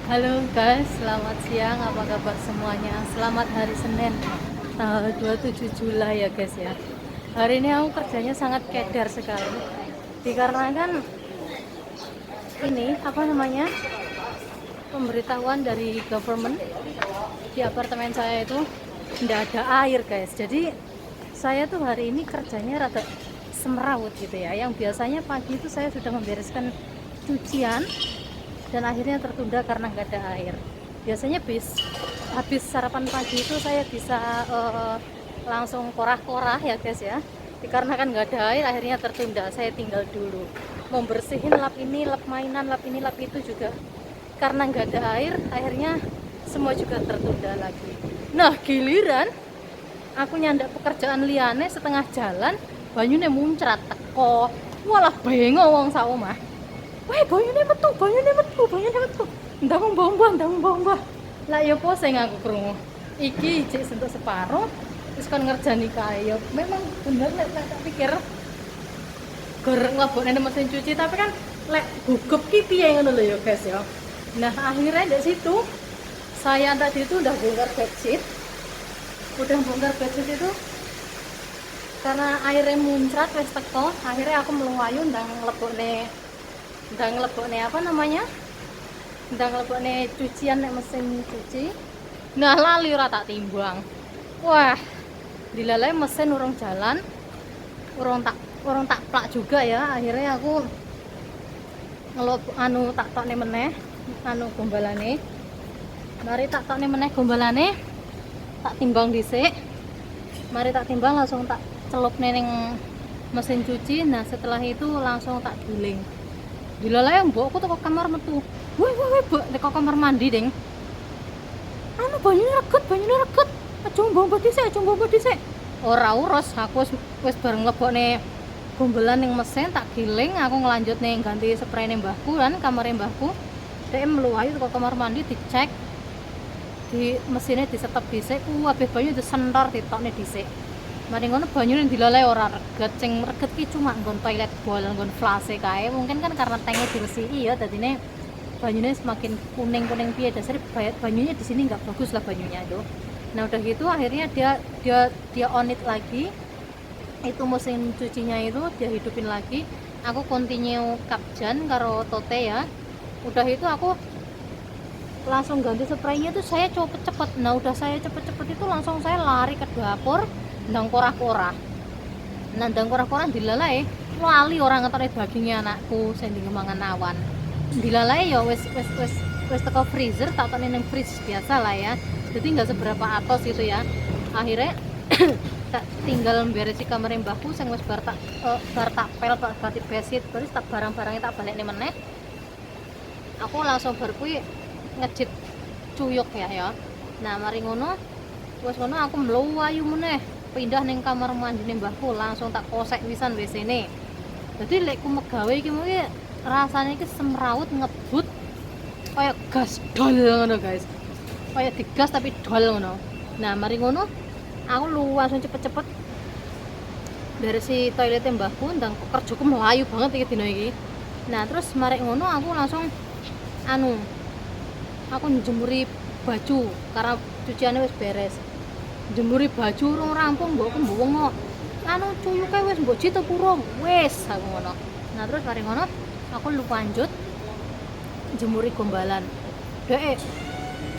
Halo guys, selamat siang. Apa kabar semuanya? Selamat hari Senin, tanggal 27 Juli ya guys ya. Hari ini aku kerjanya sangat kedar sekali. Dikarenakan ini apa namanya? Pemberitahuan dari government di apartemen saya itu tidak ada air guys. Jadi saya tuh hari ini kerjanya rada semrawut gitu ya. Yang biasanya pagi itu saya sudah membereskan cucian dan akhirnya tertunda karena nggak ada air. Biasanya habis sarapan pagi itu saya bisa langsung korah-korah ya guys ya. Dikarenakan nggak ada air akhirnya tertunda, saya tinggal dulu membersihin lap ini, lap mainan, lap ini, lap itu juga karena nggak ada air akhirnya semua juga tertunda lagi. Nah giliran aku nyandak pekerjaan liane setengah jalan banyune muncrat teko, walah bengok wong sak omah. Weh, banyune metu, banyune metu, banyune metu. Ndang mbah. Lah ya po sing aku krungu. Iki cek sentuk separo, wis kon ngerjani kae. Ya memang bener nek tak pikir gor nglebokne mesin cuci, tapi kan lek gugup ki piye ngono lho ya guys ya. Nah, akhirnya dari situ saya tadi itu udah bongkar bedsheet. Itu karena airnya muncrat wis teko, akhirnya aku mluwayu ndang ngelebokne apa namanya, ndang ngelebokne cucian nek mesin cuci. Nah lali ora tak timbang, wah dilalai mesin urung jalan, urung tak plak juga ya. Akhirnya aku tak tokne meneh gombalane, mari tak tokne meneh gombalane, tak timbang dhisik, mari tak timbang langsung tak celupne ning mesin cuci. Nah setelah itu langsung tak giling. Dilalai mbokku teko kamar metu. Woi, Mbok, teko kamar mandi, Ding. Banyune reget. Aja mbok dhisik. Ora urus, aku wis bareng lebokne gombelan ning mesin tak giling, aku ngelanjut ning ganti sprayne mbahku kan, kamare mbahku. Dhek mluwayu teko kamar mandi dicek. Di mesinnya disetep dhisik, kabeh banyu disentor ditokne dhisik. Mari ngono banyune dilalai ora reget, sing reget ki cuma nggon toilet bowl, nggon flase kae. Mungkin kan karena tanknya diresihi ya, dadine banyunya semakin kuning piye, dasar banyunya di sini nggak bagus lah banyunya itu. Nah udah gitu akhirnya dia on it lagi, itu mesin cucinya itu dia hidupin lagi. Aku continue kapjan karo tote ya. Udah itu aku langsung ganti spraynya tuh saya cepet-cepet. Nah udah saya cepet-cepet itu langsung saya lari ke dapur ndang korah-korah. Nah ndang korah-korah dilalai lali orang ngetokne dagingnya anakku sing mangan awan. Dilalai ya wes teko freezer, tak tokne ning fridge biasa lah ya. Jadi nggak seberapa atos gitu ya. Akhirnya tak tinggal beresi kamar mbahku sing wis bar tak pel ganti besit, terus tak barang-barangnya tak balekne meneh. Aku langsung bar kuwi ngejit cuyuk ya. Nah mari ngono wis ngono aku mluwayu meneh pindah ning kamar mandine mbahku, langsung tak kosek wisan WC-ne. Jadi lek ku megawe iki mungkin rasane iki semrawut ngebut kayak gas dol ngono guys. Kayak digas tapi dol ngono. Nah, mari ngono aku langsung cepet-cepet beresi toiletnya mbahku, ndang kerjaku melayu banget iki dino iki. Nah, terus mari ngono aku langsung aku njemuri baju karena cuciannya wis beres. Jemuri baju urung rampung mbokku mbongo. Cuyuke wis mbok jitu purung. Wis aku ngono. Nah, terus mari ngono aku lanjut jemuri gombalan. Dek,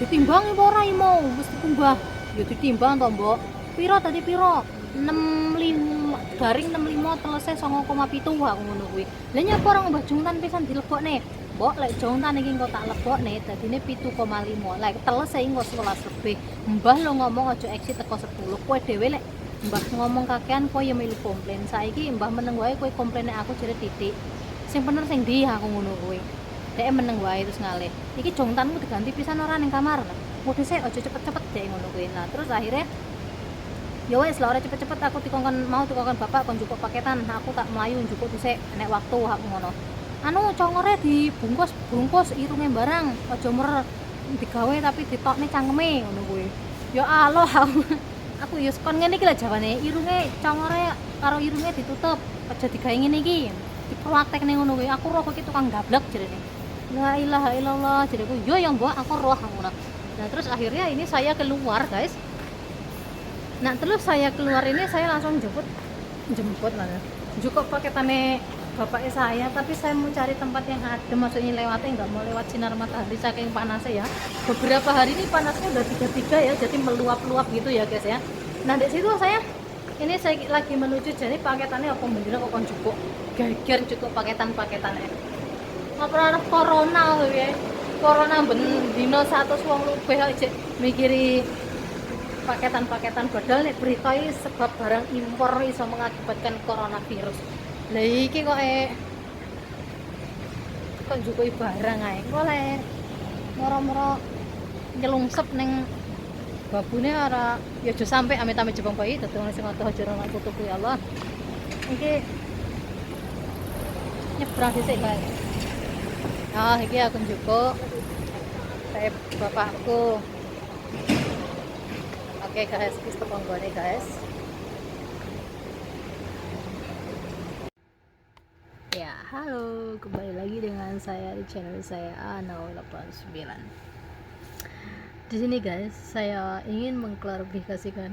ditimbang apa ora mau? Wis dikumbah. Ya ditimbang to, Mbok. Piro tadi piro? 65 garing 65 telese 9,7 aku ngono kuwi. Lah nyapa ora ngubah jungtan pisan dilebokne. Mbok lek jungtan iki engko tak lebokne dadine 7,5. Lek telese engko 11 lebih. Mbah lo ngomong aja exit teko 10. Kowe dhewe lek Mbah ngomong kakean kowe ya melu komplain. Saiki Mbah meneng wae kowe komplaine aku jere titik. Sing bener sing ndi aku ngono kuwi. Dek meneng wae terus ngalih. Iki jongtanmu diganti pisan ora ning kamar. Mau dhisik aja cepet-cepet dek ngono kuwi. Nah, terus akhirnya ya wis lah ora cepet-cepet aku dikongkon bapak kon njupuk paketan. Aku tak mlayu njupuk dhisik nek waktu aku ngono. Congore bungkus irunge barang. Aja mer digawe tapi ditokne cangkeme ngono kuwi. Ya Allah aku ya kon ngene iki lho jawane. Irunge congore karo irunge ditutup. Aja digawe ngene iki. Dipraktekne ngono kuwi. Aku roh iki tukang gablek jerene. la ilaha illallah, jadi aku yo yang bawa aku roh aku. Nah terus akhirnya ini saya keluar guys. Nah terus saya keluar ini saya langsung jemput lah ya. Cukup paketannya bapaknya saya, tapi saya mau cari tempat yang adem, maksudnya lewatnya nggak mau lewat sinar matahari saking panasnya ya. Beberapa hari ini panasnya udah 33 ya, jadi meluap-luap gitu ya guys ya. Nah di situ saya lagi menuju, jadi paketannya apa bener kok cukup geger, cukup paketannya nggak pernah corona ya, corona dino 100 wong lubeh aja mikiri paketan padahal nek berita ini sebab barang impor bisa mengakibatkan coronavirus. Lah iki kok njupuk barang ae kok lek moro-moro nyelungsep ning babune ora ya aja sampe amit-amit jebang bayi dadi sing ngono aja ora putu kuwi Allah. Iki nyebrang dhisik guys. Nah, iki aku njupuk kayak bapakku. Oke guys, kita nih guys. Ya, halo, kembali lagi dengan saya di channel saya Ano89. Di sini guys, saya ingin mengklarifikasikan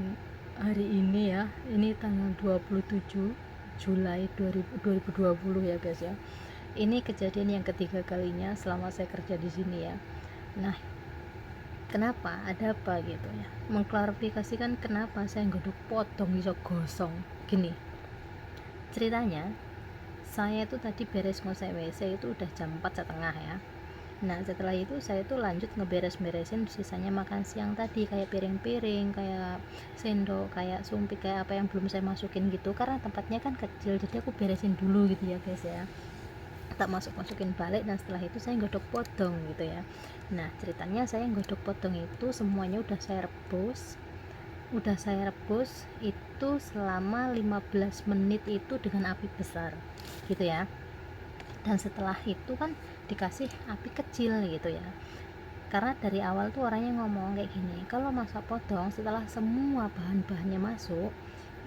hari ini ya. Ini tanggal 27 Juli 2020 ya guys ya. Ini kejadian yang ketiga kalinya selama saya kerja di sini ya. Nah, kenapa, ada apa gitu ya, mengklarifikasikan kenapa saya nggodok potong iso gosong. Gini ceritanya, saya itu tadi beres ngosek WC itu udah jam 4:30 ya. Nah setelah itu saya itu lanjut ngeberes-beresin sisanya makan siang tadi, kayak piring-piring, kayak sendok, kayak sumpit, kayak apa yang belum saya masukin gitu, karena tempatnya kan kecil jadi aku beresin dulu gitu ya guys ya, tak masukin balik. Dan setelah itu saya godok potong gitu ya. Nah ceritanya saya godok potong itu semuanya udah saya rebus itu selama 15 menit itu dengan api besar gitu ya. Dan setelah itu kan dikasih api kecil gitu ya, karena dari awal tuh orangnya ngomong kayak gini, kalau masak potong setelah semua bahan-bahannya masuk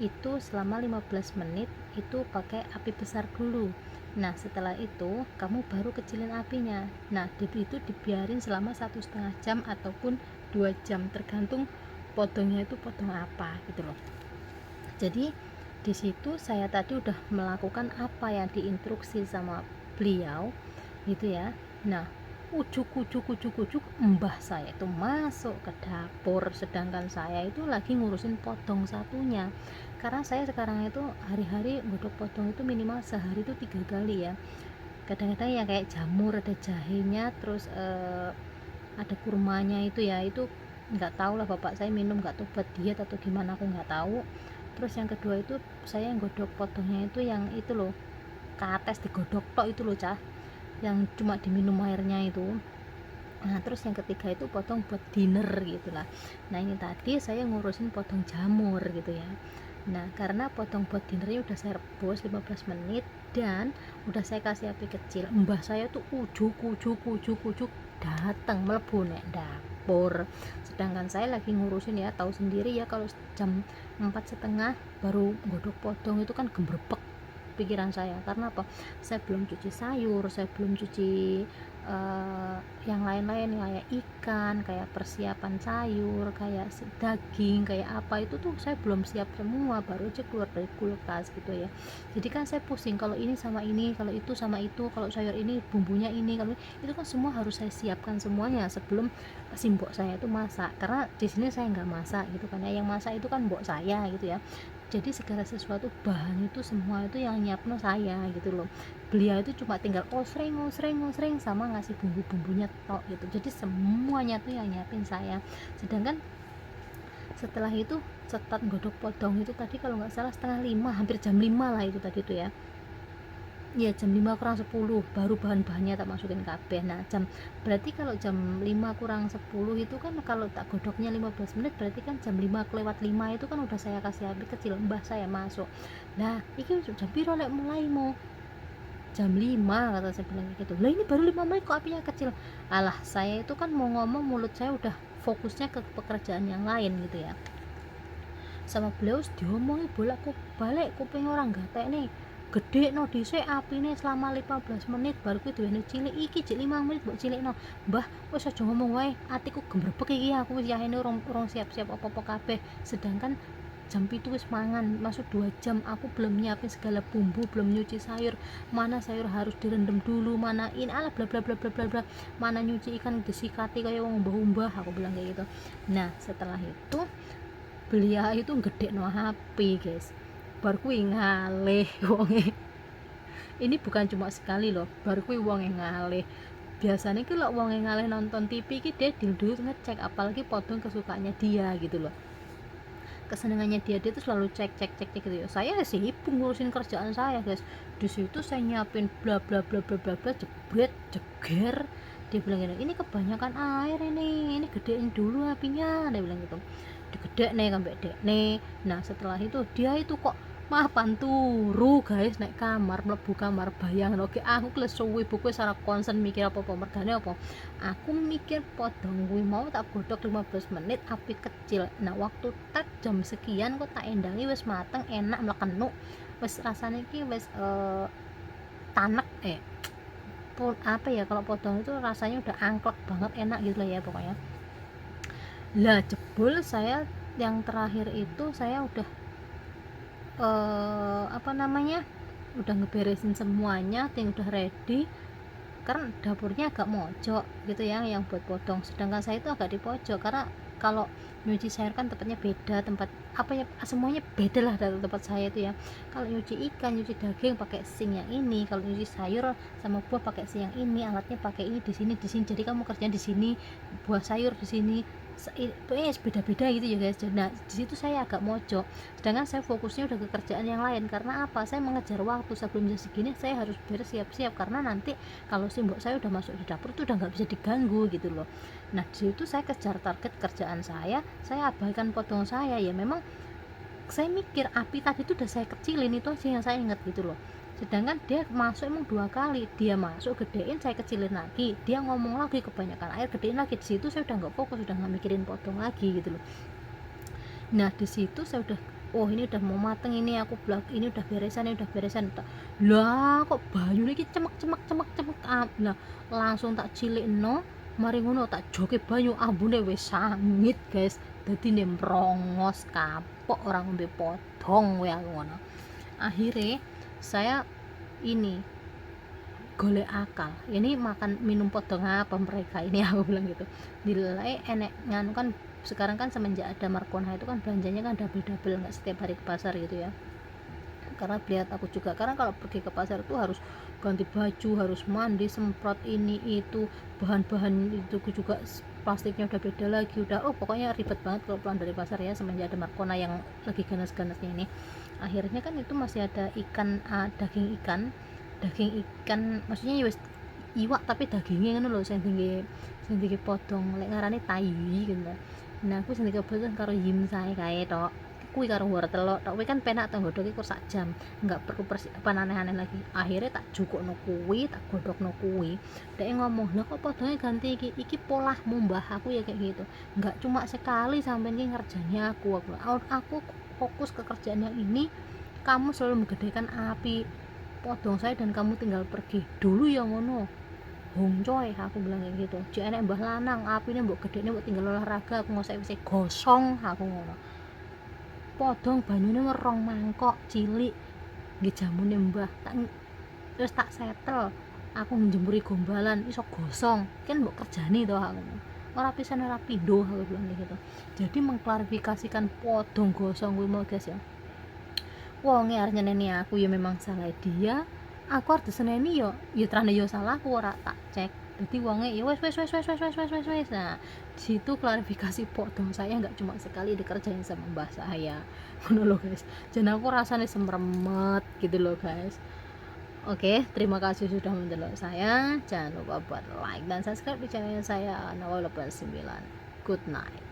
itu selama 15 menit itu pakai api besar dulu. Nah setelah itu kamu baru kecilin apinya. Nah itu dibiarin selama 1,5 jam ataupun 2 jam tergantung potongnya itu potong apa gitu loh. Jadi di situ saya tadi udah melakukan apa yang diinstruksi sama beliau gitu ya. Nah ujuk mbah saya itu masuk ke dapur, sedangkan saya itu lagi ngurusin potong satunya, karena saya sekarang itu hari-hari godok potong itu minimal sehari itu 3 kali ya. Kadang-kadang ya kayak jamur, ada jahenya, terus ada kurmanya itu ya, itu nggak tahu lah bapak saya minum nggak tahu buat diet atau gimana, aku nggak tahu. Terus yang kedua itu saya godok potongnya itu yang itu loh, kates digodok tok itu loh cah, yang cuma diminum airnya itu. Nah terus yang ketiga itu potong buat dinner gitu lah. Nah ini tadi saya ngurusin potong jamur gitu ya. Nah karena potong buat dinnernya udah saya rebus 15 menit dan udah saya kasih api kecil, mbah saya tuh ujuk datang melebu nek dapur, sedangkan saya lagi ngurusin ya, tahu sendiri ya kalau jam 4:30 baru godok potong itu kan gembrebek pikiran saya. Karena apa, saya belum cuci sayur, saya belum cuci yang lain-lain kayak ikan, kayak persiapan sayur, kayak daging, kayak apa itu tuh saya belum siap semua, baru aja keluar dari kulkas gitu ya. Jadi kan saya pusing kalau ini sama ini, kalau itu sama itu, kalau sayur ini bumbunya ini, kalau itu kan semua harus saya siapkan semuanya sebelum si mbok saya itu masak, karena di sini saya nggak masak gitu kan ya, yang masak itu kan mbok saya gitu ya. Jadi segala sesuatu bahan itu semua itu yang nyiapno saya gitu loh. Beliau itu cuma tinggal osreng sama ngasih bumbu-bumbunya tok gitu. Jadi semuanya tuh yang nyiapin saya. Sedangkan setelah itu setat godok potong itu tadi kalau nggak salah 4:30, hampir jam 5 lah itu tadi tuh ya. Ya jam 5 kurang 10 baru bahan-bahannya tak masukin kabeh. Nah berarti kalau jam 5 kurang 10 itu kan kalau tak godoknya 15 menit, berarti kan jam 5 lewat 5 itu kan udah saya kasih api kecil, mbah saya masuk. Nah ini jam piro lek mulai mau jam 5 kata saya bilang gitu. Lah ini baru 5 menit kok apinya kecil. Alah saya itu kan mau ngomong mulut saya udah fokusnya ke pekerjaan yang lain gitu ya. Sama beliau diomongi bolak balik kuping orang gatek nih. gede no dhisik apine selama 15 menit baru kuwi duwene cilik iki jek 5 menit mbok cilikno. Mbah wis aja ngomong wae, atiku gembrebek iki aku wis yahene urung siap-siap apa-apa kabeh. Sedangkan jam 7 wis mangan, masuk 2 jam aku belum nyiapin segala bumbu, belum nyuci sayur, mana sayur harus direndam dulu, mana ini ala bla bla bla bla bla bla, mana nyuci ikan disikati kayak wong umbah-umbah, aku bilang kayak gitu. Nah setelah itu beliau itu gede no HP guys, baru kuwi ngalih wonge. Ini bukan cuma sekali loh, baru kuwi wonge ngalih. Biasanya kalau wonge ngalih nonton TV ki dia dulu ngecek, apalagi podong kesukaannya dia gitu loh, kesenangannya dia tuh selalu cek gitu ya. Saya sibuk ngurusin kerjaan saya guys, di situ saya nyiapin bla bla bla bla bla bla, jebret jeger. Dia bilang gini, ini kebanyakan air ini gedein dulu apinya, dia bilang gitu. Digedek nih sampai dek nih. Nah setelah itu dia itu kok mapan turu guys, naik kamar, mlebu kamar, bayang oke aku klesuwi buku secara konsen mikir apa-apa mergane apa. Aku mikir podong kuwi mau tak godhog 15 menit api kecil. Nah waktu tak jam sekian kok tak endangi wis mateng, enak mlekenu. Wis rasane iki wis tanek apa ya, kalau podong itu rasanya udah angklek banget, enak gitu lah ya pokoknya. Lah jebul saya yang terakhir itu saya udah udah ngeberesin semuanya, ting udah ready, karena dapurnya agak mojok gitu ya yang buat potong, sedangkan saya itu agak di pojok karena kalau nyuci sayur kan tempatnya beda, tempat apa ya, semuanya beda lah dari tempat saya itu ya. Kalau nyuci ikan, nyuci daging pakai sink yang ini, kalau nyuci sayur sama buah pakai sink yang ini, alatnya pakai ini di sini. Jadi kamu kerjaan di sini, buah sayur di sini, beda-beda gitu ya guys. Nah di situ saya agak mojok, sedangkan saya fokusnya udah ke kerjaan yang lain. Karena apa, saya mengejar waktu, sebelum jam segini saya harus beres siap-siap, karena nanti kalau simbok saya udah masuk di dapur itu udah nggak bisa diganggu gitu loh. Nah di situ saya kejar target kerjaan saya abaikan potong saya. Ya memang saya mikir api tadi itu udah saya kecilin, itu aja yang saya ingat gitu loh. Sedangkan dia masuk emang 2 kali, dia masuk gedein, saya kecilin lagi, dia ngomong lagi kebanyakan air, gedein lagi. Di situ saya udah nggak fokus, udah nggak mikirin potong lagi gitu loh. Nah di situ saya udah, oh ini udah mau mateng, ini aku blok, ini udah beresan lah kok banyu ini cemek. Nah langsung tak cilik no, mari ngono tak joke banyu, ambune wis sangit guys, dadi nemrongos kapok orang ngombe potong we aku ngono. Akhirnya saya ini golek akal, ini makan minum potong apa mereka ini, aku bilang gitu. Nilai enek nganu kan, sekarang kan semenjak ada Markona itu kan belanjanya kan double nggak setiap hari ke pasar gitu ya, karena lihat aku juga, karena kalau pergi ke pasar itu harus ganti baju, harus mandi, semprot ini itu, bahan-bahan itu juga plastiknya udah beda lagi, udah pokoknya ribet banget kalau pulang dari pasar ya, semenjak ada Markona yang lagi ganas-ganasnya ini. Akhirnya kan itu masih ada ikan, daging ikan maksudnya ya iwak tapi dagingnya kan loh, sing tinggi potong lek ngarane tayi gitu. Nah aku sing kebetulan karo yim saya kae tok kuwi karo wortel tok, kuwi kan penak to nggodhoke kur sak jam, enggak perlu persiapan aneh-aneh lagi. Akhirnya tak jukukno kuwi, tak godhogno kuwi. Dek ngomong, "Lah kok podonge ganti iki polahmu Mbah." Aku ya kayak gitu. Enggak cuma sekali sampean iki ngerjani aku fokus ke kerjaan yang ini, kamu selalu menggedekan api podong saya dan kamu tinggal pergi dulu ya ngono. Hong coy, aku bilang kayak gitu. Jek enek mbah lanang, apine mbok gedene mbok tinggal olahraga, aku ngosek wis gosong, aku ngono. Podong banyune merong mangkok cilik, nggih jamune mbah. Terus tak setel. Aku njemburi gombalan iso gosong. Kan mbok kerjani to aku. Ora pisan ora pindho, aku bilang kayak gitu. Jadi mengklarifikasikan podong gosong kuwi mau guys ya. Wonge arep nyeneni aku ya memang salah dia, aku harus diseneni yo ya trane yo salahku, ora tak cek. Jadi wonge ya wes. Nah di situ klarifikasi potong saya nggak cuma sekali dikerjain sama mbah saya ngono loh guys, jadi aku rasanya semremet gitu loh guys. Oke, terima kasih sudah menonton saya, jangan lupa buat like dan subscribe di channel saya Nawal 89. Good night.